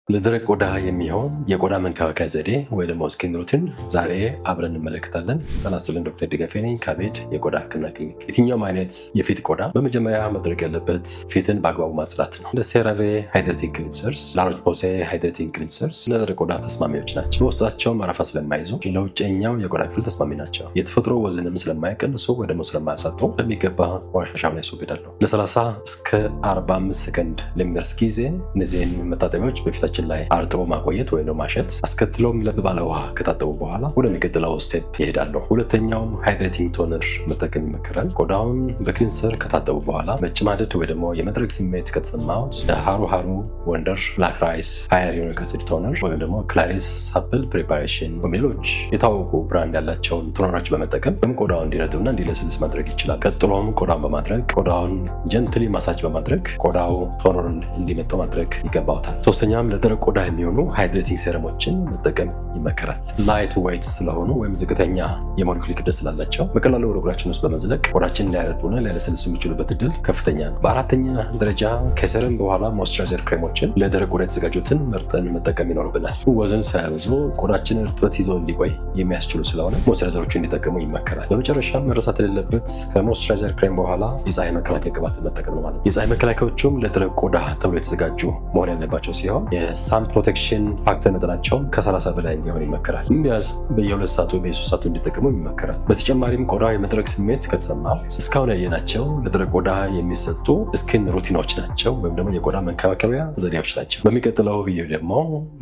ለደረቅ ቆዳ የሚሆን የቆዳ መንከባከያ ዘዴ ወይ ደግሞ ስኪን ሩቲን ዛሬ አብረን እንመለከታለን። ጤና ይስጥልኝ፣ ዶክተር ድጋፌ ነኝ ከቤድ የቆዳ ህክምና ክሊኒክ። የትኛውም አይነት የፊት ቆዳ በመጀመሪያ መድረግ ያለበት ፊትን በአግባቡ ማጽዳት ነው። እንደ ሴራቬ ሃይድሬቲንግ ክሊንሰርስ፣ ላሮች ፖሴ ሃይድሬቲንግ ክሊንሰርስ ለደረቅ ቆዳ ተስማሚዎች ናቸው። በውስጣቸውም አረፋ ስለማይዙ ለውጨኛው የቆዳ ክፍል ተስማሚ ናቸው። የተፈጥሮ ወዝንም ስለማይቀንሱ ወይ ደግሞ ስለማያሳጡ በሚገባ ቆሻሻውን ያስወግዳሉ። ለ30 እስከ 45 ሰከንድ ለሚደርስ ጊዜ እነዚህን መታጠቢያዎች በፊታችን ላይ አርጥቦ ማቆየት ወይ ነው ማሸት። አስከትሎም ለብ ባለ ውሃ ከታጠቡ በኋላ ወደሚቀጥለው ስቴፕ ይሄዳሉ። ሁለተኛው ሃይድሬቲንግ ቶነር መጠቀም ይመከራል። ቆዳውን በክሊንሰር ከታጠቡ በኋላ መጨማደድ ወይ ደግሞ የመድረቅ ስሜት ከተሰማው ሃሩ ሃሩ ወንደር ብላክ ራይስ ሃይሪዮኒክ አሲድ ቶነር ወይም ደግሞ ክላሪስ ሳፕል ፕሪፓሬሽን ሌሎች የታወቁ ብራንድ ያላቸውን ቶነሮች በመጠቀም ቆዳውን እንዲረጥብና እንዲለስልስ ማድረግ ይችላል። ቀጥሎም ቆዳውን በማድረግ ቆዳውን ጀንትሊ ማሳጅ በማድረግ ቆዳው ቶነሩን እንዲመጣው ማድረግ ይገባውታል። ሶስተኛም ለደረቅ ቆዳ የሚሆኑ ሃይድሬቲንግ ሴረሞችን መጠቀም ይመከራል። ላይት ዌይት ስለሆኑ ወይም ዝቅተኛ የሞለኪውል ክብደት ስላላቸው በቀላሉ ወደ ቆዳችን ውስጥ በመዝለቅ ቆዳችን ሊያረጥቡና ሊያለሰልሱ የሚችሉበት እድል ከፍተኛ ነው። በአራተኛ ደረጃ ከሴረም በኋላ ሞይስቸራይዘር ክሬሞችን ለደረቅ ቆዳ የተዘጋጁትን መርጠን መጠቀም ይኖርብናል። ወዘን ሳያበዙ ቆዳችን እርጥበት ይዞ እንዲቆይ የሚያስችሉ ስለሆነ ሞይስቸራይዘሮቹ እንዲጠቀሙ ይመከራል። በመጨረሻም መረሳት የሌለበት ከሞይስቸራይዘር ክሬም በኋላ የፀሐይ መከላከያ ቅባት መጠቀም ነው ማለት ነው። የፀሐይ መከላከያዎቹም ለደረቅ ቆዳ ተብሎ የተዘጋጁ መሆን ያለባቸው ሲሆን የሳን ፕሮቴክሽን ፋክተር መጠናቸውን ከ30 በላይ እንዲሆን ይመከራል። ቢያንስ በየ2 ሰዓቱ በየ3 ሰዓቱ እንዲጠቀሙ ይመከራል። በተጨማሪም ቆዳ የመድረቅ ስሜት ከተሰማ እስካሁን ያየናቸው ለደረቅ ቆዳ የሚሰጡ ስኪን ሩቲኖች ናቸው ወይም ደግሞ የቆዳ መንከባከቢያ ዘዴዎች ናቸው። በሚቀጥለው ቪዲዮ ደግሞ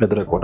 ለደረቅ ቆዳ